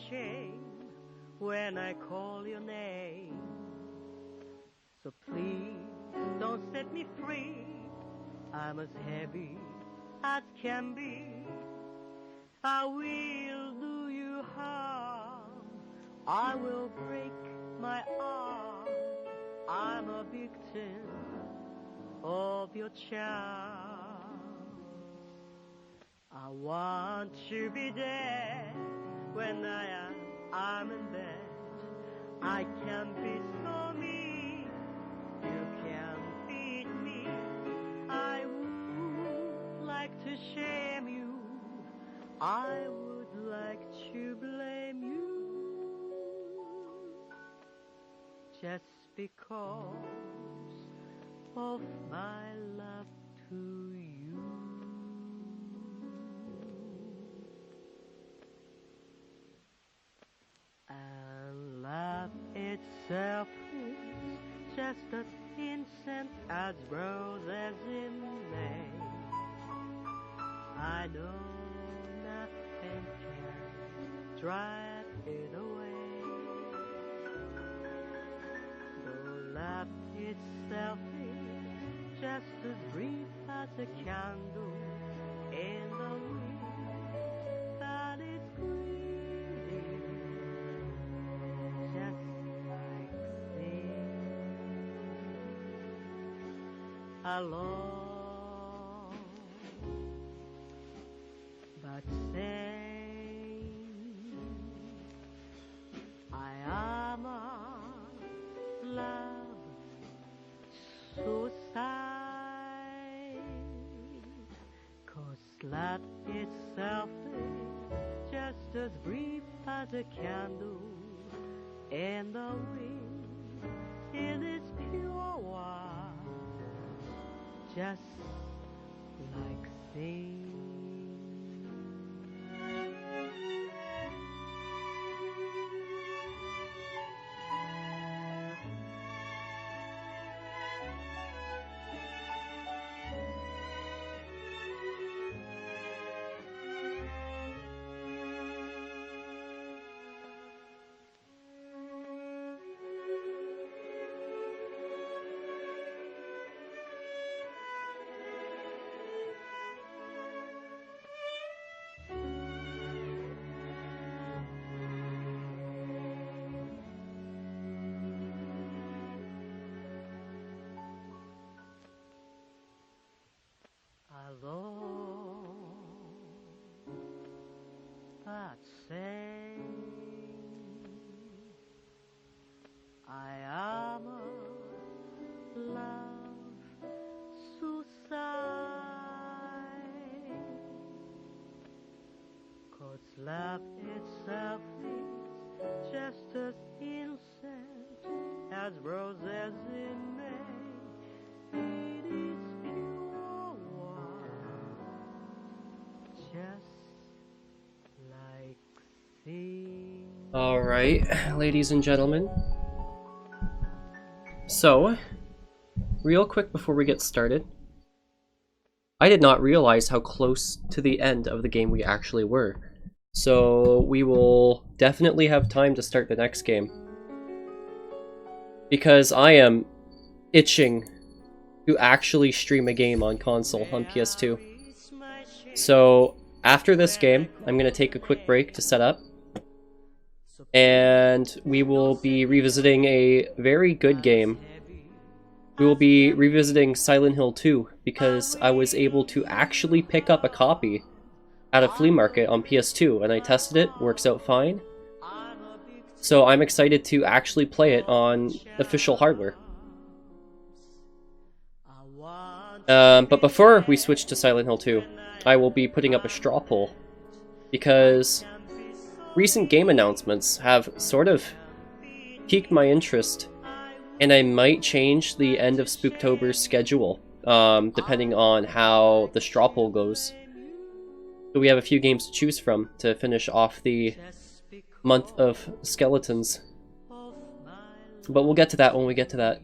shame when I call your name. So please don't set me free. I'm as heavy as can be. I will do you harm. I will break my arm. I'm a victim of your charm. I want to be dead when I'm in bed. I can be so mean, you can beat me. I would like to shame you, I would like to blame you, just because of my love to you. And love itself is just as innocent as roses in May. I know nothing can drive it away. Though love itself is just as brief as a candle in the wind that is grieving, just like sin. Alone, but sane. I am a love suicide, 'cause love itself is just as brief as a candle in the wind. It is pure wine, just like sin. Alone, but sane. I am a love suicide, 'cause love itself is just as innocent as roses in May. It is pure wine, just like sea. All right, ladies and gentlemen. So, real quick before we get started, I did not realize how close to the end of the game we actually were. So we will definitely have time to start the next game, because I am itching to actually stream a game on console, on PS2. So after this game, I'm going to take a quick break to set up, and we will be revisiting a very good game. We will be revisiting Silent Hill 2, because I was able to actually pick up a copy at a flea market on PS2, and I tested it, works out fine. So I'm excited to actually play it on official hardware. But before we switch to Silent Hill 2, I will be putting up a straw poll, because recent game announcements have sort of piqued my interest, and I might change the end of Spooktober's schedule, depending on how the straw poll goes. So we have a few games to choose from to finish off the month of skeletons. But we'll get to that when we get to that.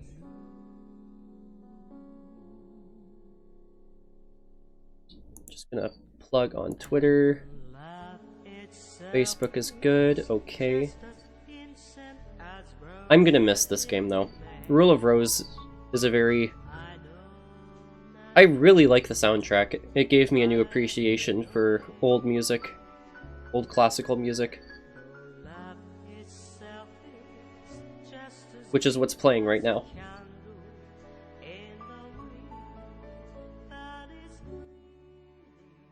Just gonna plug on Twitter. Facebook is good, okay. I'm gonna miss this game though. Rule of Rose is a very... I really like the soundtrack. It gave me a new appreciation for old music. Old classical music. Which is what's playing right now.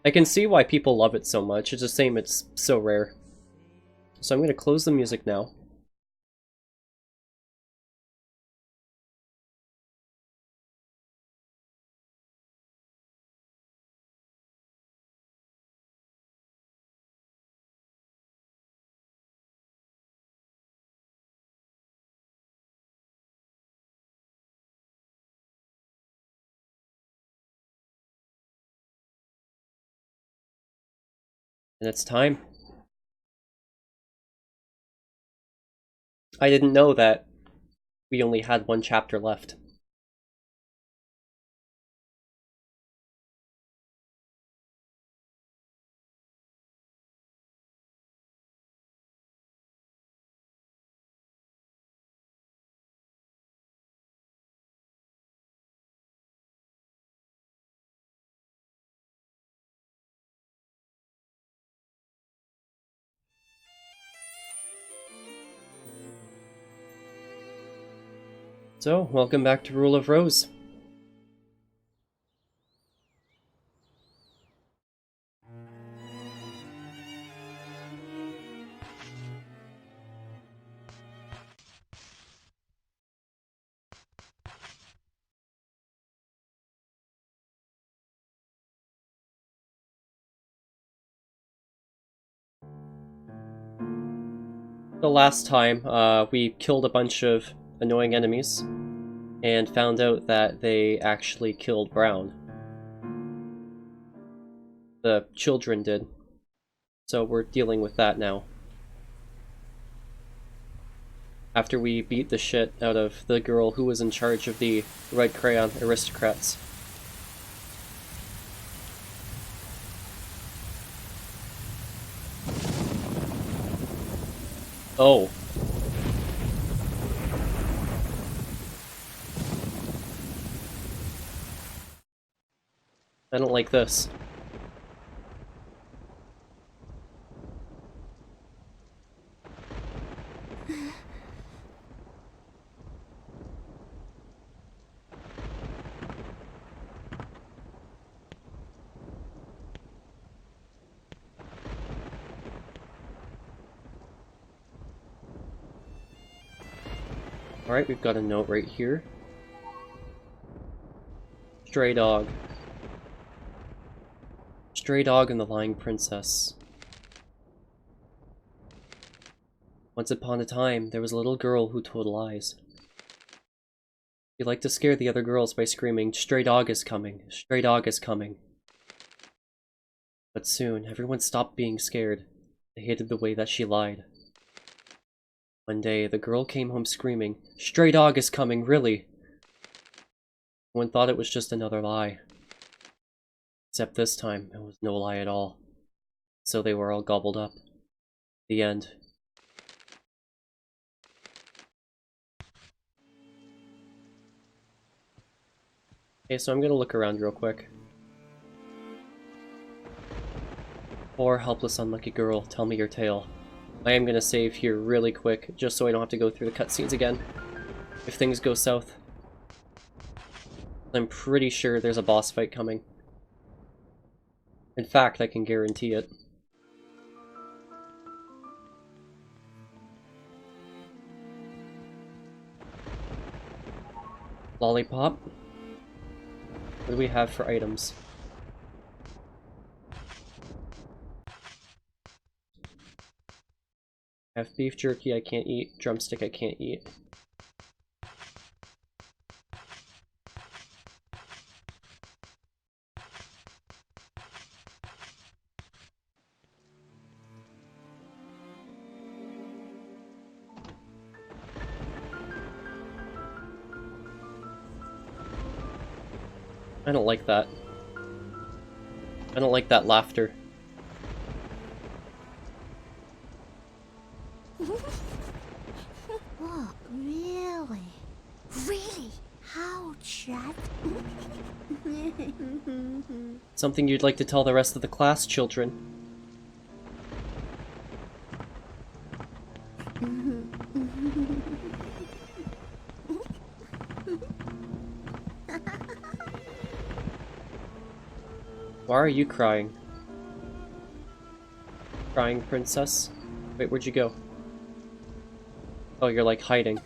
I can see why people love it so much, it's a shame it's so rare. So I'm gonna close the music now. And it's time. I didn't know that we only had one chapter left. So, welcome back to Rule of Rose. The last time, we killed a bunch of annoying enemies, and found out that they actually killed Brown. The children did. So we're dealing with that now. After we beat the shit out of the girl who was in charge of the Red Crayon aristocrats. Oh. I don't like this. Alright, we've got a note right here. Stray dog. Stray dog and the lying princess. Once upon a time, there was a little girl who told lies. She liked to scare the other girls by screaming, "Stray dog is coming! Stray dog is coming!" But soon, everyone stopped being scared. They hated the way that she lied. One day, the girl came home screaming, "Stray dog is coming, really!" Everyone thought it was just another lie. Except this time, it was no lie at all. So they were all gobbled up. The end. Okay, so I'm gonna look around real quick. Poor, helpless, unlucky girl, tell me your tale. I am gonna save here really quick, just so I don't have to go through the cutscenes again. If things go south. I'm pretty sure there's a boss fight coming. In fact, I can guarantee it. Lollipop? What do we have for items? I have beef jerky I can't eat, drumstick I can't eat. I don't like that. I don't like that laughter. shut. Something you'd like to tell the rest of the class, children. Why are you crying? Crying, princess? Wait, where'd you go? Oh, you're like hiding.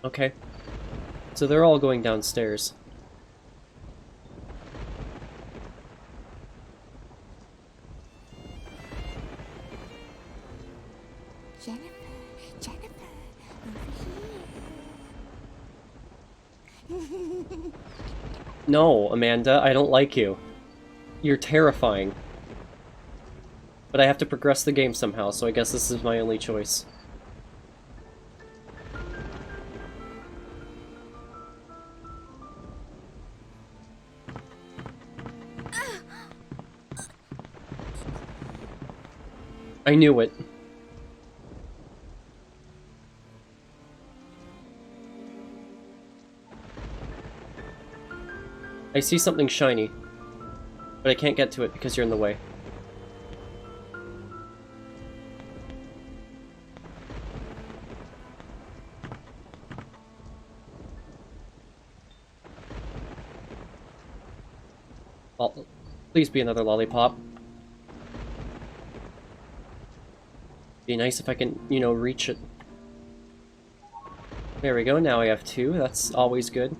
Okay. So they're all going downstairs. Jennifer, over here. No, Amanda, I don't like you. You're terrifying. But I have to progress the game somehow, so I guess this is my only choice. I knew it. I see something shiny, but I can't get to it because you're in the way. Oh, please be another lollipop. Be nice if I can, you know, reach it. There we go, now I have 2, that's always good.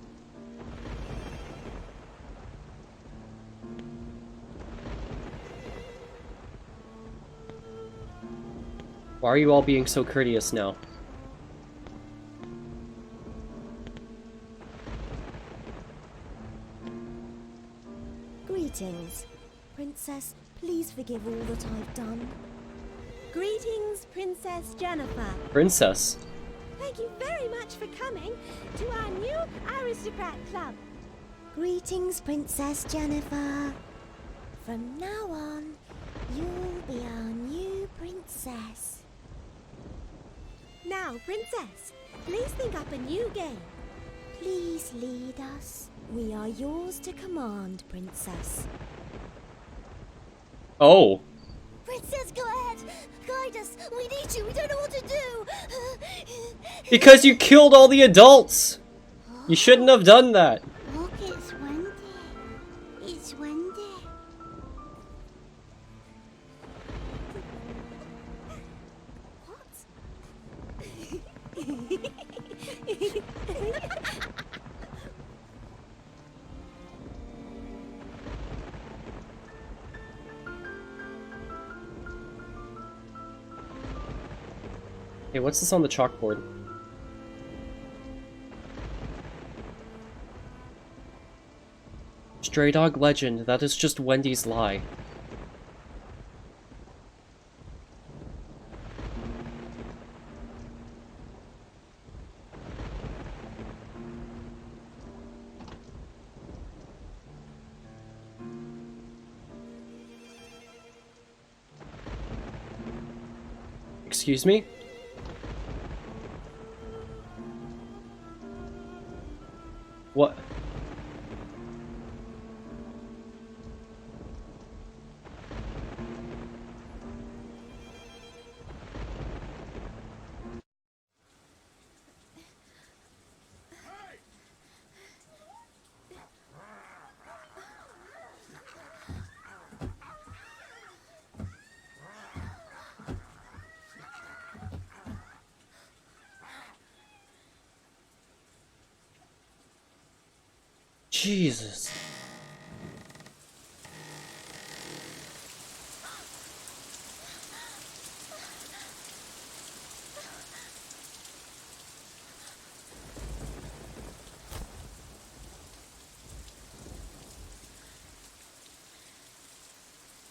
Why are you all being so courteous now? Greetings. Princess, please forgive all that I've done. Greetings, Princess Jennifer. Princess? Thank you very much for coming to our new aristocrat club. Greetings, Princess Jennifer. From now on, you'll be our new princess. Now, Princess, please think up a new game. Please lead us. We are yours to command, Princess. Oh. Princess, go ahead. Guide us. We need you. We don't know what to do. Because you killed all the adults! You shouldn't have done that. Look, it's windy. It's windy. Hey, what's this on the chalkboard? Stray dog legend, that is just Wendy's lie. Excuse me? What? Jesus.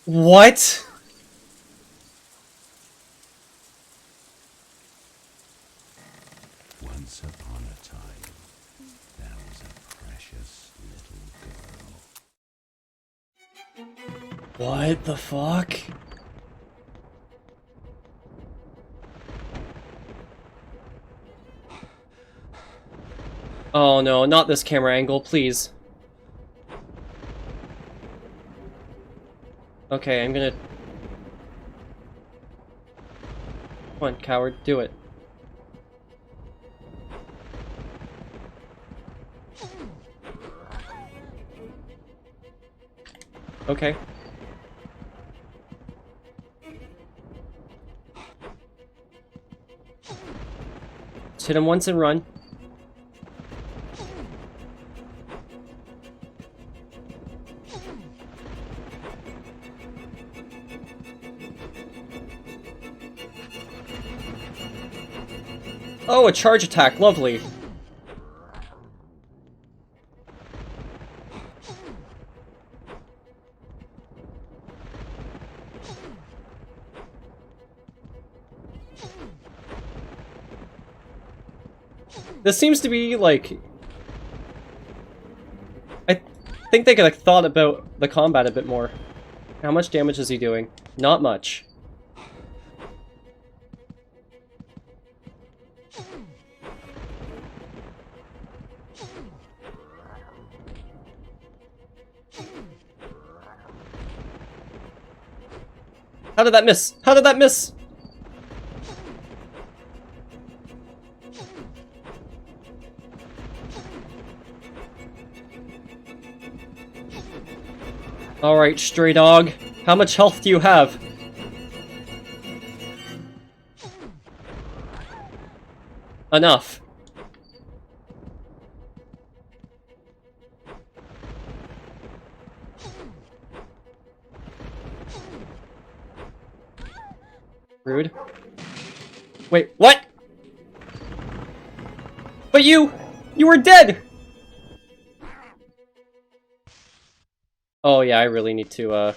What? Once upon a time, there was a What the fuck? Oh no, not this camera angle, please. Okay, I'm gonna... Come on, coward, do it. Okay. Just hit him once and run. Oh, a charge attack, lovely. This seems to be, like... I think they could have thought about the combat a bit more. How much damage is he doing? Not much. How did that miss? How did that miss? Alright, stray dog. How much health do you have? Enough. Rude. Wait, what? But you were dead! Oh yeah, I really need to,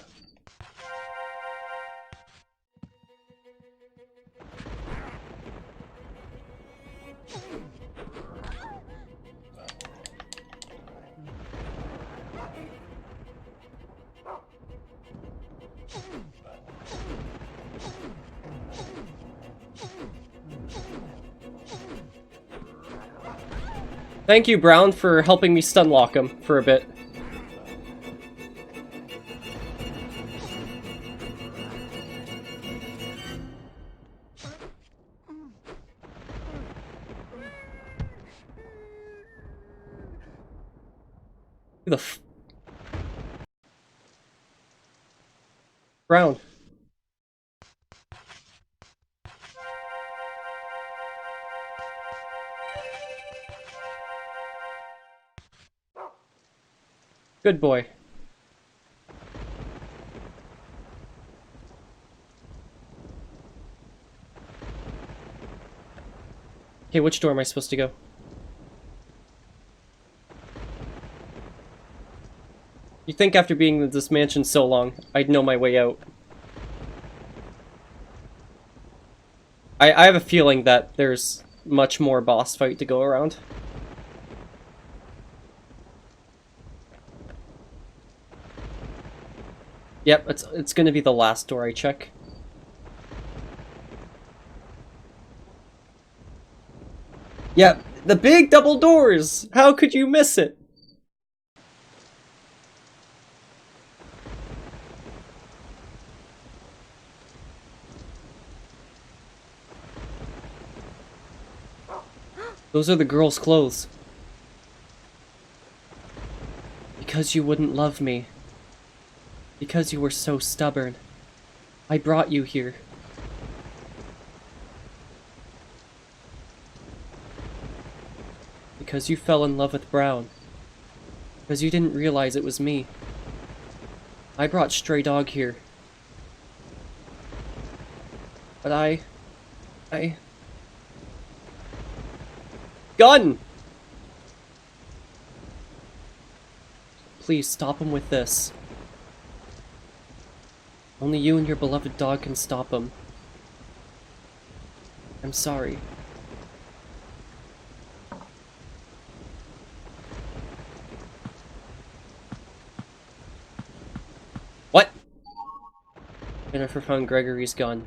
Thank you, Brown, for helping me stunlock him for a bit. Who the f- Brown. Good boy. Okay, which door am I supposed to go? You'd think after being in this mansion so long, I'd know my way out. I have a feeling that there's much more boss fight to go around. Yep, it's gonna be the last door I check. Yep, the big double doors! How could you miss it? Those are the girl's clothes. Because you wouldn't love me. Because you were so stubborn. I brought you here. Because you fell in love with Brown. Because you didn't realize it was me. I brought Stray Dog here. But I... Gun! Please, stop him with this. Only you and your beloved dog can stop him. I'm sorry. What? Jennifer found Gregory's gun.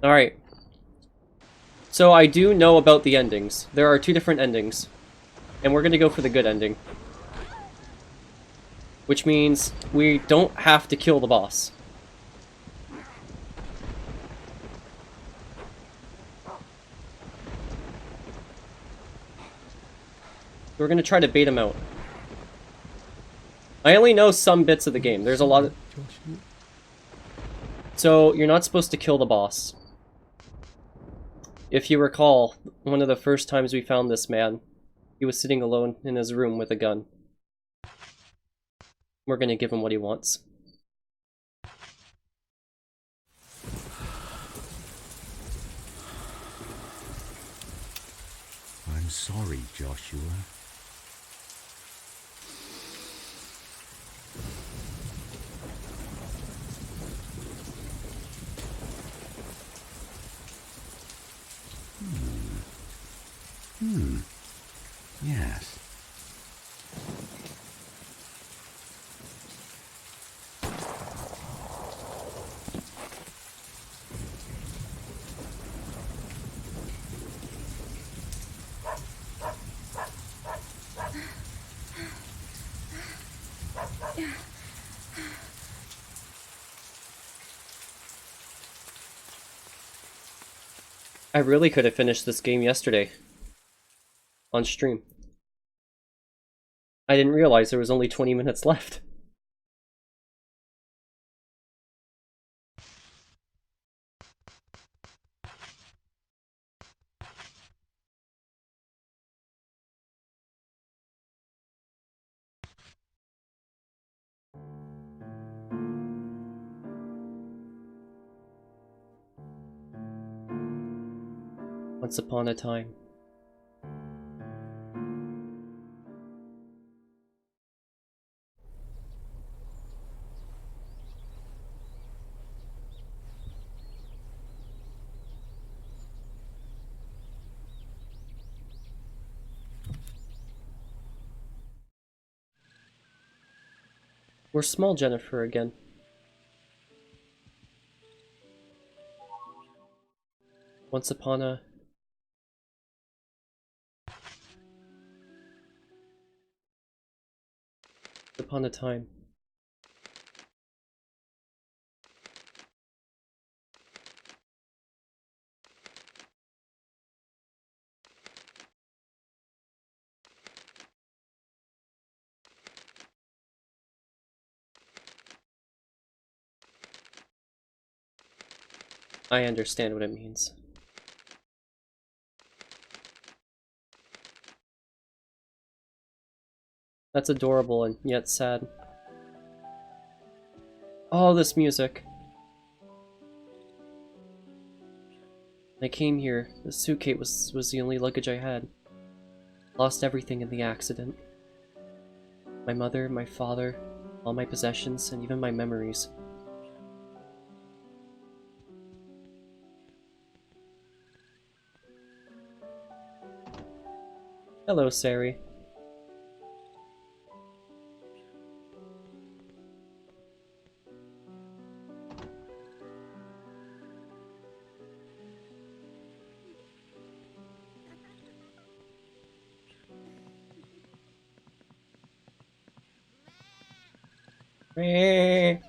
Alright. So I do know about the endings. There are 2 different endings. And we're gonna go for the good ending. Which means we don't have to kill the boss. We're gonna try to bait him out. I only know some bits of the game. There's a lot of... So, you're not supposed to kill the boss. If you recall, one of the first times we found this man, he was sitting alone in his room with a gun. We're gonna give him what he wants. I'm sorry, Joshua. Yes. I really could have finished this game yesterday. On stream. I didn't realize there was only 20 minutes left. Once upon a time. We're small Jennifer again. Once upon a... upon a time. I understand what it means. That's adorable and yet sad. Oh, this music. I came here. The suitcase was the only luggage I had. Lost everything in the accident. My mother, my father, all my possessions, and even my memories. Hello, Sari. Meh.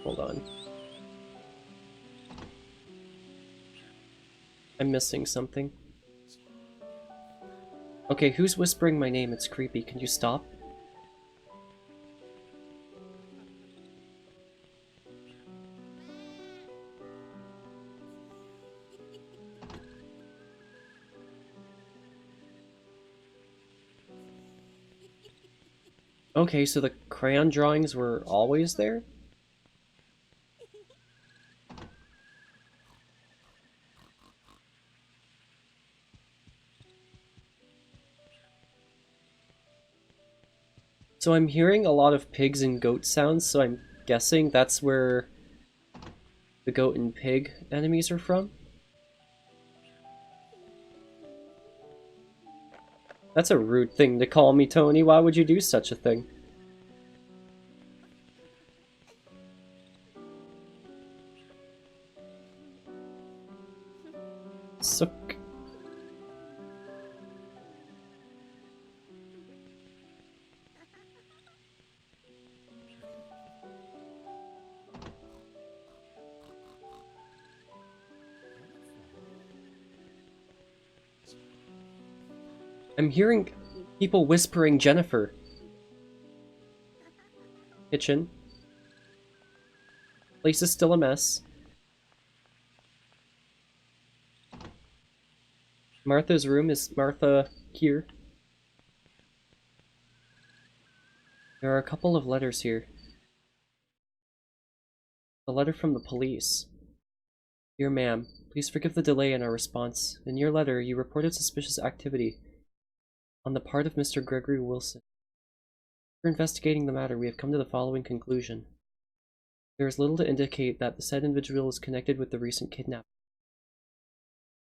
Hold on. I'm missing something. Okay, who's whispering my name? It's creepy. Can you stop? Okay, so the crayon drawings were always there? So I'm hearing a lot of pigs and goat sounds, so I'm guessing that's where the goat and pig enemies are from? That's a rude thing to call me, Tony. Why would you do such a thing? Sook. I'm hearing people whispering Jennifer. Kitchen. Place is still a mess. Martha's room. Is Martha here? There are a couple of letters here. A letter from the police. Dear ma'am, please forgive the delay in our response. In your letter, you reported suspicious activity on the part of Mr. Gregory Wilson. After investigating the matter, we have come to the following conclusion. There is little to indicate that the said individual is connected with the recent kidnapping.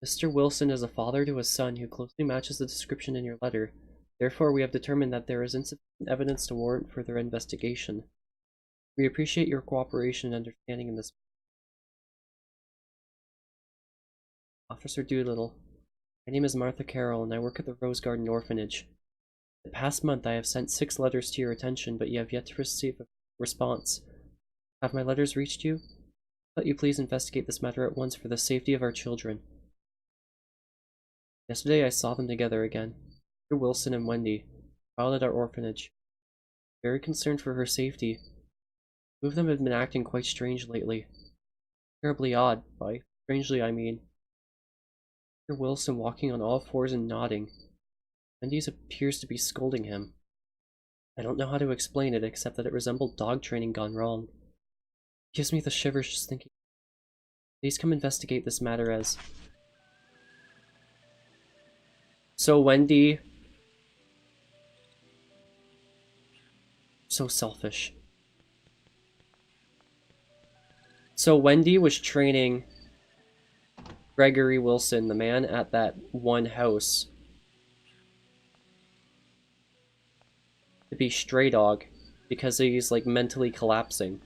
Mr. Wilson is a father to a son who closely matches the description in your letter. Therefore, we have determined that there is insufficient evidence to warrant further investigation. We appreciate your cooperation and understanding in this. Officer Doolittle. My name is Martha Carroll, and I work at the Rose Garden Orphanage. The past month, I have sent 6 letters to your attention, but you have yet to receive a response. Have my letters reached you? Let you please investigate this matter at once for the safety of our children. Yesterday, I saw them together again. Mr. Wilson and Wendy, child at our orphanage. Very concerned for her safety. Two of them have been acting quite strange lately. Terribly odd. By strangely, I mean Mr. Wilson walking on all fours and nodding. Wendy's appears to be scolding him. I don't know how to explain it except that it resembled dog training gone wrong. It gives me the shivers just thinking. Please come investigate this matter as... So Wendy... So selfish. So Wendy was training Gregory Wilson, the man at that one house, to be stray dog because he's like mentally collapsing.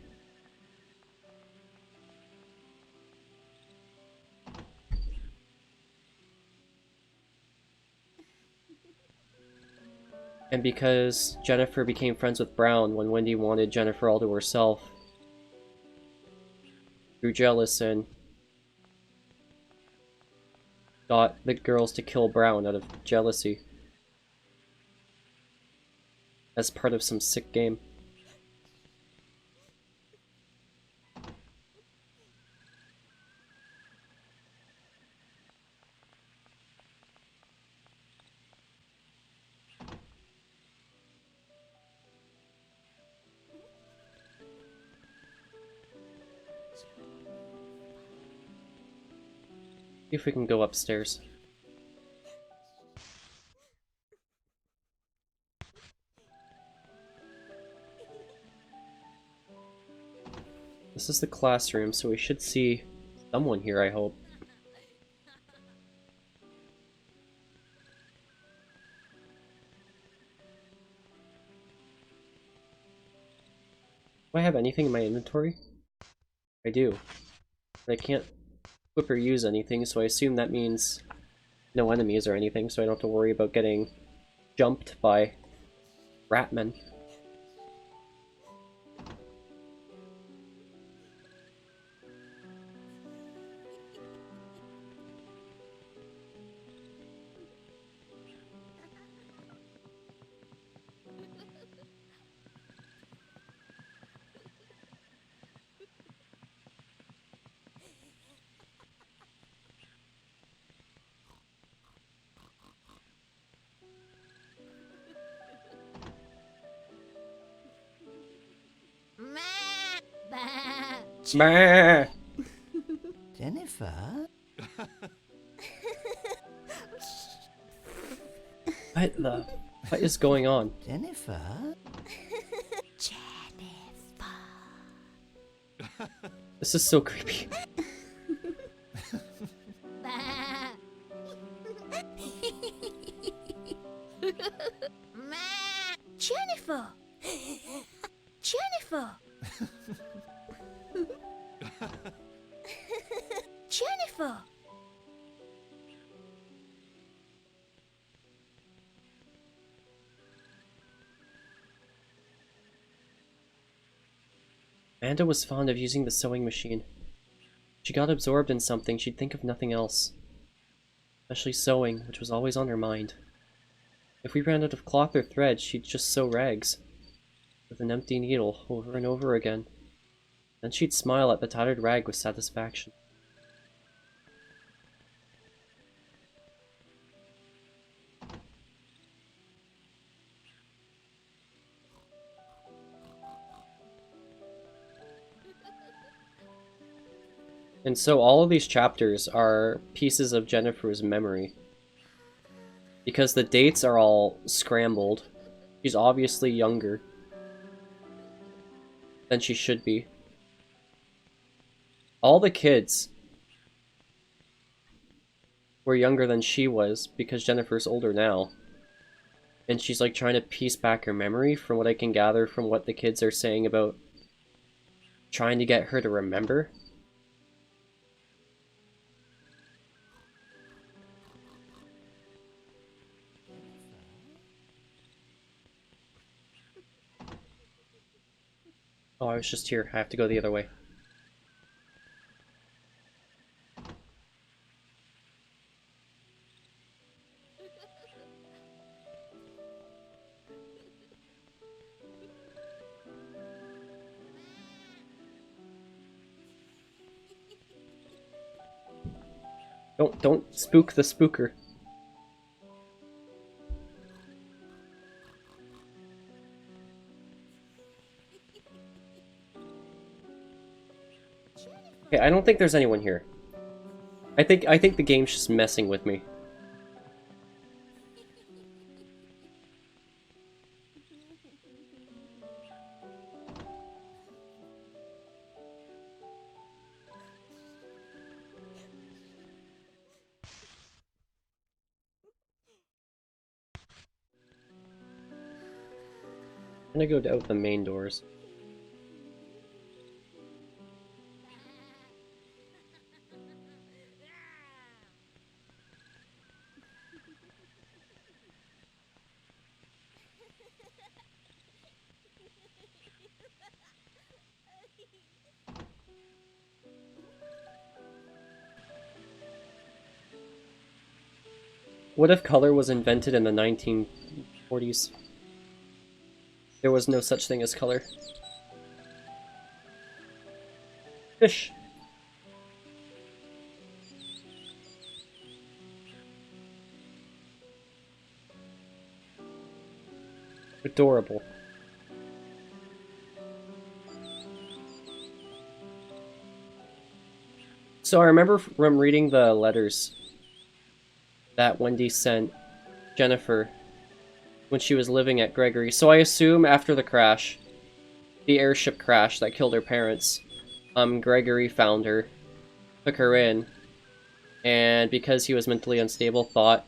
And because Jennifer became friends with Brown when Wendy wanted Jennifer all to herself, grew jealous and got the girls to kill Brown out of jealousy as part of some sick game. See if we can go upstairs. This is the classroom, so we should see someone here, I hope. Do I have anything in my inventory? I do. I can't equip or use anything, so I assume that means no enemies or anything, so I don't have to worry about getting jumped by ratmen. Bah! Jennifer? What is going on? Jennifer? Jennifer. This is so creepy. Jennifer. Jennifer. Jennifer. Amanda was fond of using the sewing machine. She got absorbed in something, she'd think of nothing else. Especially sewing, which was always on her mind. If we ran out of cloth or thread, she'd just sew rags. With an empty needle, over and over again. Then she'd smile at the tattered rag with satisfaction. And so all of these chapters are pieces of Jennifer's memory. Because the dates are all scrambled. She's obviously younger than she should be. All the kids were younger than she was because Jennifer's older now. And she's like trying to piece back her memory from what I can gather from what the kids are saying about trying to get her to remember. Oh, I was just here. I have to go the other way. Don't spook the spooker. Okay, I don't think there's anyone here. I think the game's just messing with me. I'm gonna go out the main doors. What if color was invented in the 1940s? There was no such thing as color. Fish! Adorable. So I remember from reading the letters that Wendy sent Jennifer when she was living at Gregory. So I assume after the crash, the airship crash that killed her parents, Gregory found her, took her in, and because he was mentally unstable, thought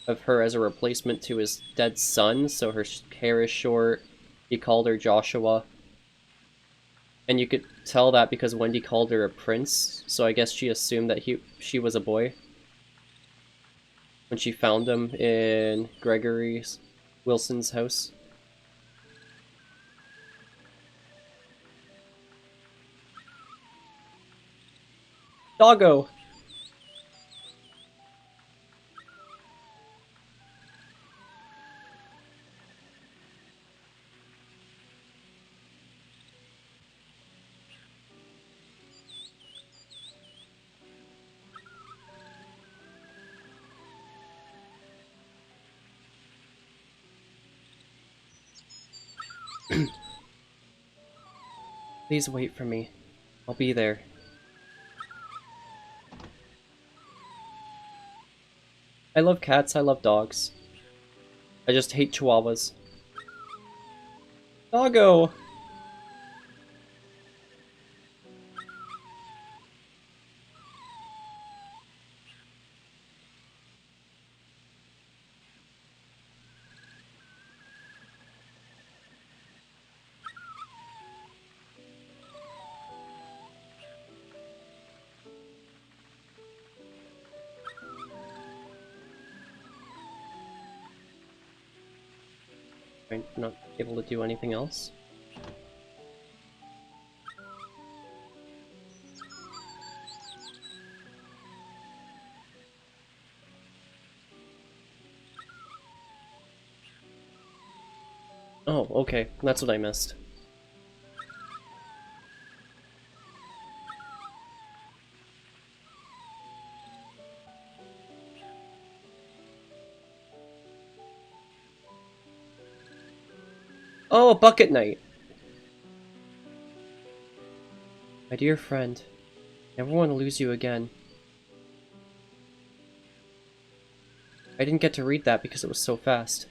of her as a replacement to his dead son, so her hair is short. He called her Joshua. And you could tell that because Wendy called her a prince, so I guess she assumed that she was a boy when she found him in Gregory Wilson's house. Doggo! Please wait for me. I'll be there. I love cats, I love dogs. I just hate chihuahuas. Doggo! I'm not able to do anything else. Oh, okay. That's what I missed. Oh, bucket night! My dear friend, never want to lose you again. I didn't get to read that because it was so fast.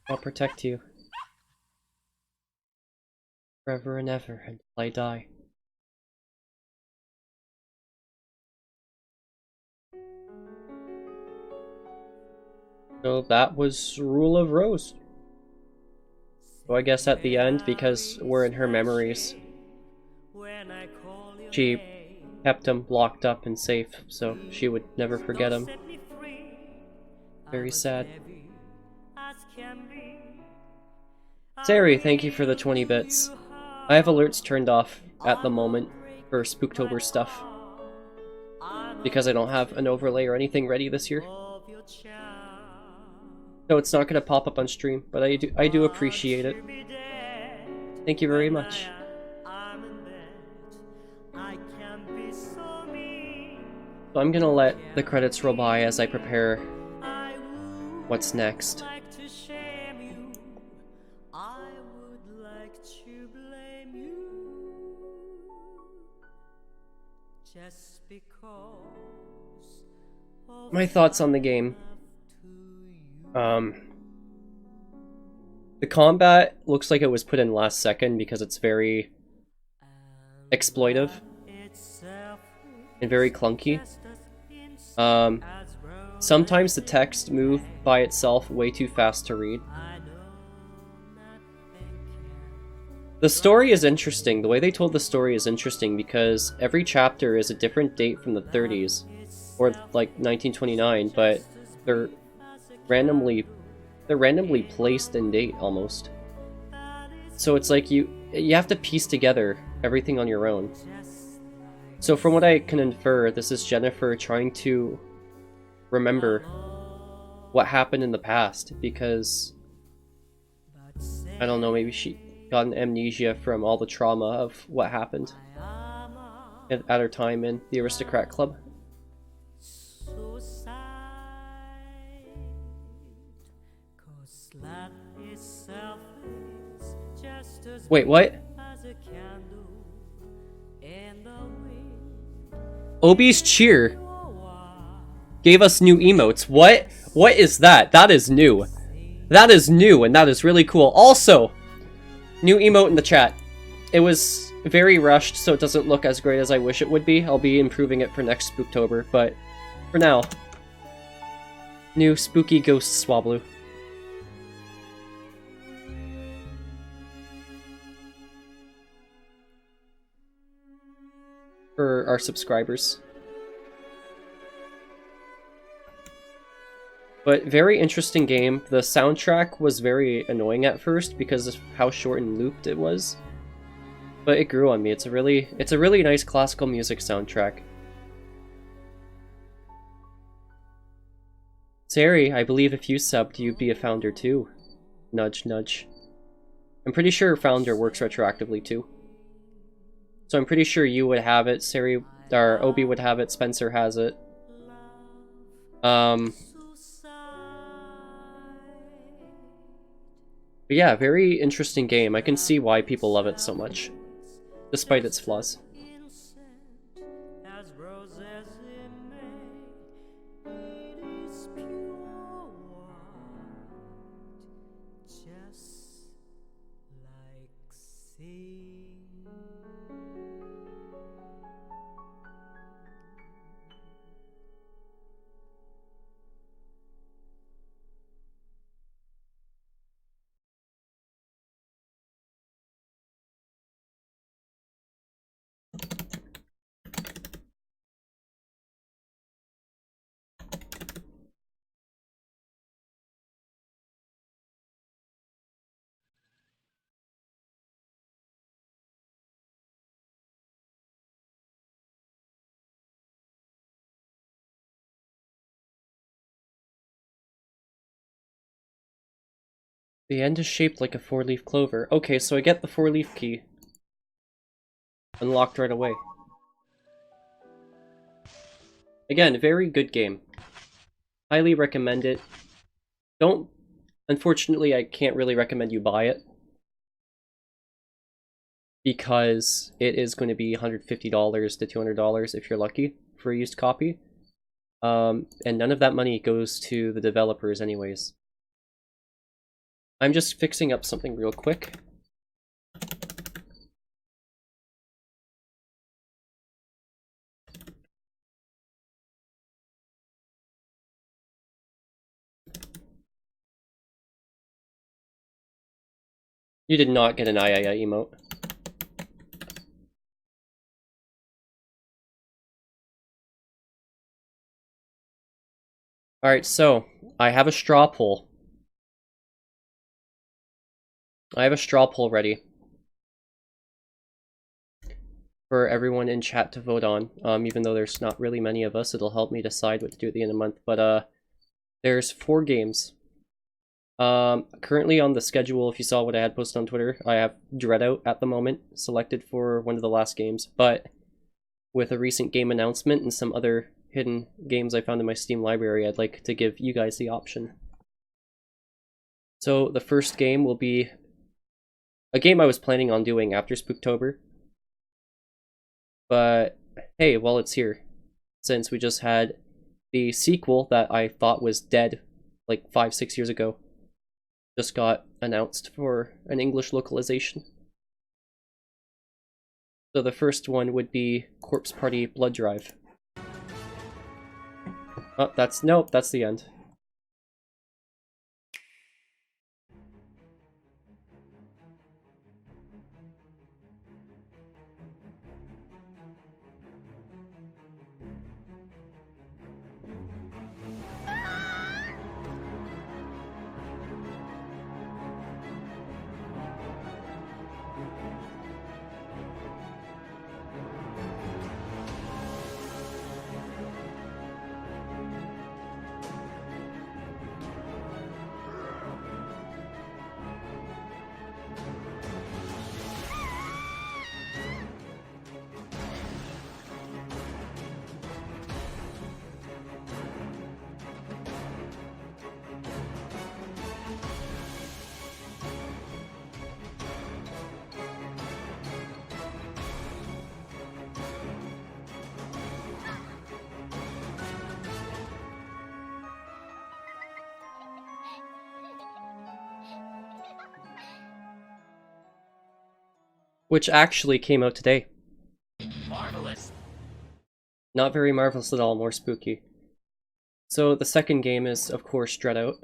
I'll protect you. Forever and ever until I die. So that was Rule of Rose. So I guess at the end, because we're in her memories, she kept him locked up and safe, so she would never forget him. Very sad. Sari, thank you for the 20 bits. I have alerts turned off at the moment for Spooktober stuff, because I don't have an overlay or anything ready this year. So it's not going to pop up on stream, but I do appreciate it. Thank you very much. So I'm going to let the credits roll by as I prepare what's next. My thoughts on the game. The combat looks like it was put in last second because it's very exploitive and very clunky. Sometimes the text moves by itself way too fast to read. The story is interesting. The way they told the story is interesting because every chapter is a different date from the 30s, or like 1929, but they're randomly placed in date almost. So it's like you have to piece together everything on your own. So from what I can infer, this is Jennifer trying to remember what happened in the past because I don't know, maybe she got an amnesia from all the trauma of what happened at her time in the Aristocrat Club. Wait, what? Obi's cheer gave us new emotes. What? What is that? That is new. That is new, and that is really cool. Also, new emote in the chat. It was very rushed, so it doesn't look as great as I wish it would be. I'll be improving it for next Spooktober, but for now, new spooky ghost Swablu. For our subscribers. But very interesting game. The soundtrack was very annoying at first because of how short and looped it was. But it grew on me. It's a really nice classical music soundtrack. Sari, I believe if you subbed, you'd be a founder too. Nudge, nudge. I'm pretty sure founder works retroactively too. So I'm pretty sure you would have it, Sari, or Obi would have it, Spencer has it. But yeah, very interesting game. I can see why people love it so much, despite its flaws. The end is shaped like a 4-leaf clover. Okay, so I get the 4-leaf key. Unlocked right away. Again, very good game. Highly recommend it. Unfortunately, I can't really recommend you buy it. Because it is going to be $150 to $200 if you're lucky for a used copy. And none of that money goes to the developers anyways. I'm just fixing up something real quick. You did not get an I emote. Alright, so, I have a straw poll. I have a straw poll ready for everyone in chat to vote on. Even though there's not really many of us, it'll help me decide what to do at the end of the month. But there's 4 games. Currently on the schedule, if you saw what I had posted on Twitter, I have Dreadout at the moment selected for one of the last games. But with a recent game announcement and some other hidden games I found in my Steam library, I'd like to give you guys the option. So the first game will be a game I was planning on doing after Spooktober. But hey, while it's here, since we just had the sequel that I thought was dead like 5-6 years ago, just got announced for an English localization. So the first one would be Corpse Party Blood Drive. Oh, that's the end. which actually came out today. Marvelous. Not very marvelous at all, more spooky. So the second game is, of course, Dread Out.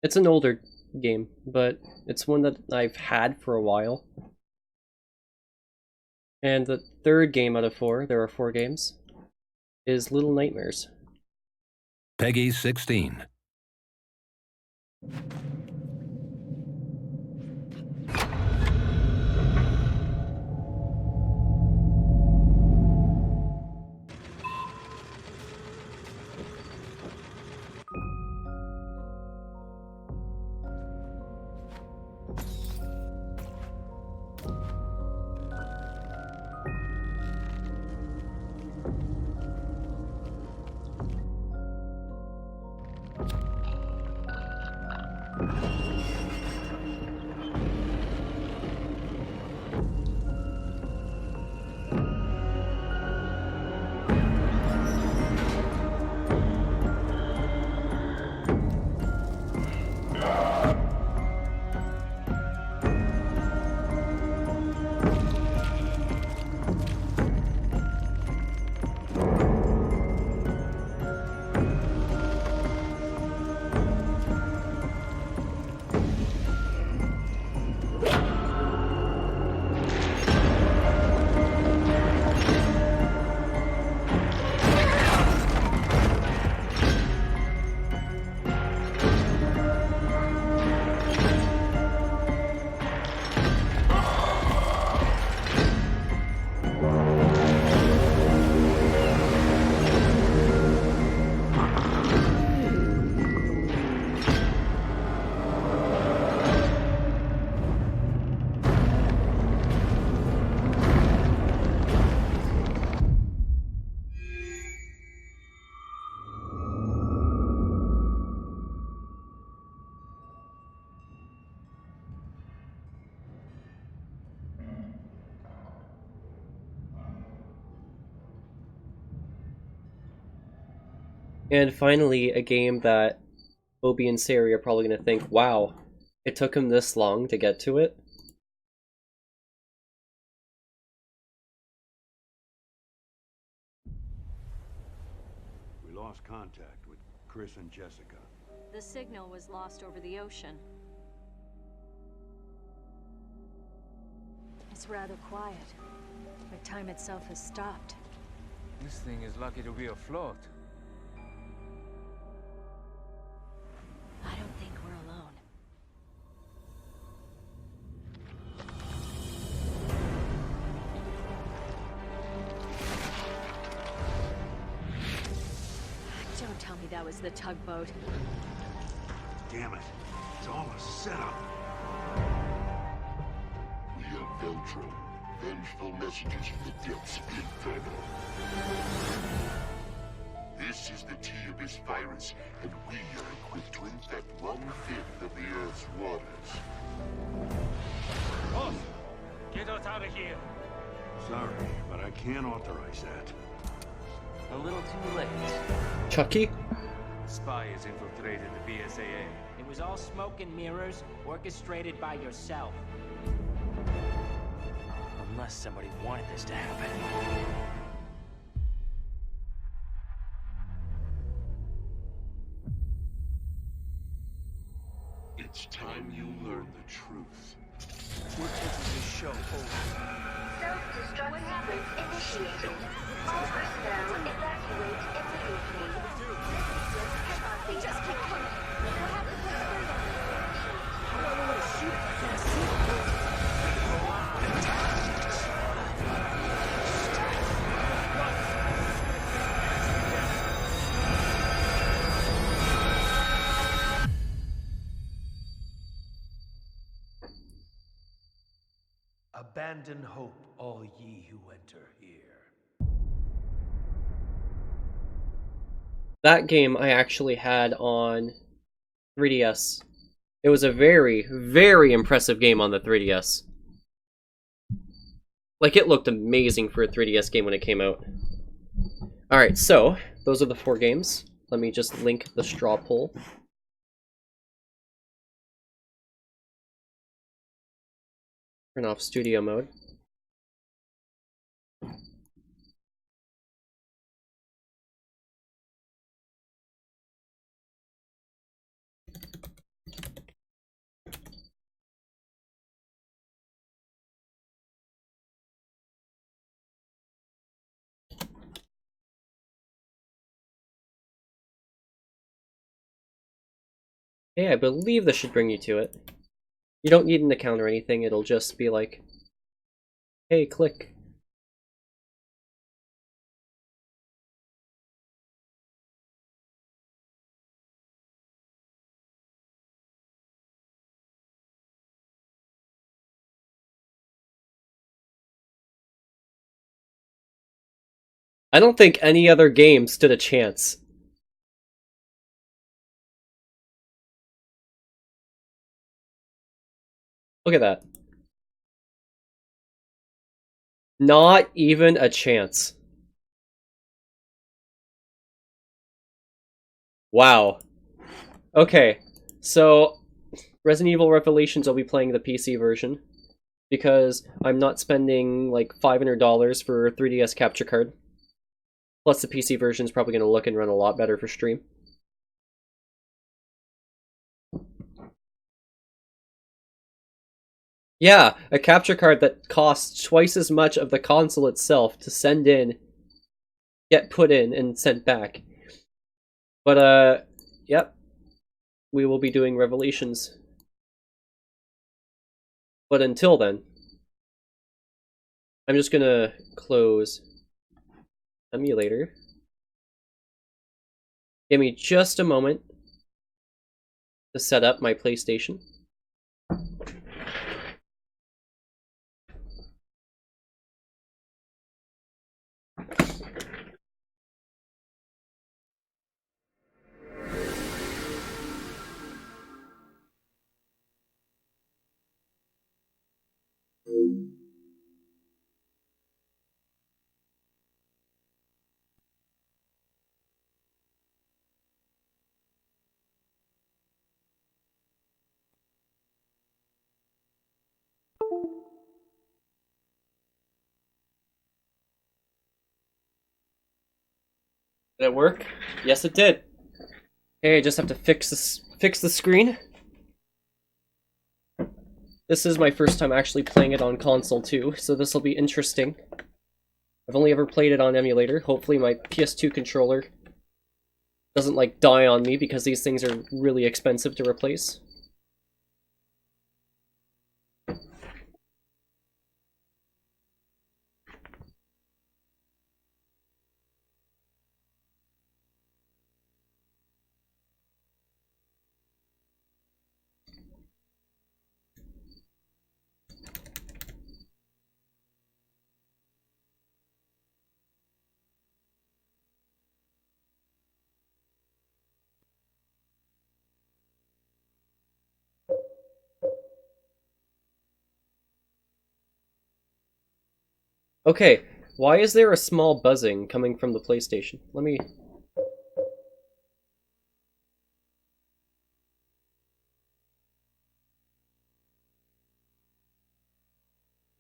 It's an older game, but it's one that I've had for a while. And the third game out of 4, there are 4 games, is Little Nightmares. Peggy 16. And finally, a game that Obi and Sari are probably going to think, wow, it took him this long to get to it. We lost contact with Chris and Jessica. The signal was lost over the ocean. It's rather quiet, but time itself has stopped. This thing is lucky to be afloat. Don't tell me that was the tugboat. Damn it. It's all a setup. We are Veltro, vengeful messengers from the depths of Inferno. This is the T-Abyss virus, and we are equipped to infect 1/5 of the Earth's waters. Boss, get us out of here. Sorry, but I can't authorize that. A little too late. Chucky? Spy has infiltrated the BSAA. It was all smoke and mirrors, orchestrated by yourself. Unless somebody wanted this to happen. It's time you learn the truth. We're taking this show over. Self-destruct sequence initiated. All personnel evacuate immediately. Cannot be Just keep coming. We'll have to put the bird on. I don't want to shoot. I can't see. Abandon hope, all ye who enter here. That game I actually had on 3DS. It was a very, very impressive game on the 3DS. Like, it looked amazing for a 3DS game when it came out. Alright, so, those are the 4 games. Let me just link the straw poll. Turn off studio mode. Hey, I believe this should bring you to it. You don't need an account or anything, it'll just be like, hey, click. I don't think any other game stood a chance. Look at that. Not even a chance. Wow. Okay, so Resident Evil Revelations, I'll be playing the PC version because I'm not spending like $500 for a 3DS capture card. Plus the PC version is probably going to look and run a lot better for stream. Yeah, a capture card that costs twice as much of the console itself to send in, get put in, and sent back. But, yep. We will be doing Revelations. But until then, I'm just gonna close emulator. Give me just a moment to set up my PlayStation. Did it work? Yes, it did. Okay, I just have to fix the screen. This is my first time actually playing it on console too, so this will be interesting. I've only ever played it on emulator. Hopefully my PS2 controller doesn't like die on me because these things are really expensive to replace. Okay, why is there a small buzzing coming from the PlayStation? Let me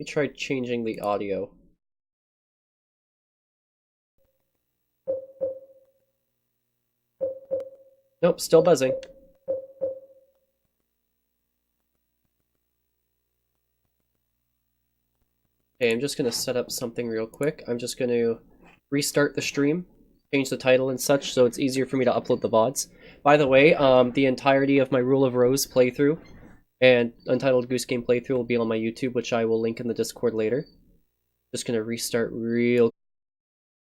try changing the audio. Nope, still buzzing. Okay, I'm just gonna set up something real quick. I'm just gonna restart the stream, change the title and such, so it's easier for me to upload the VODs. By the way, the entirety of my Rule of Rose playthrough and Untitled Goose Game playthrough will be on my YouTube, which I will link in the Discord later. Just gonna restart real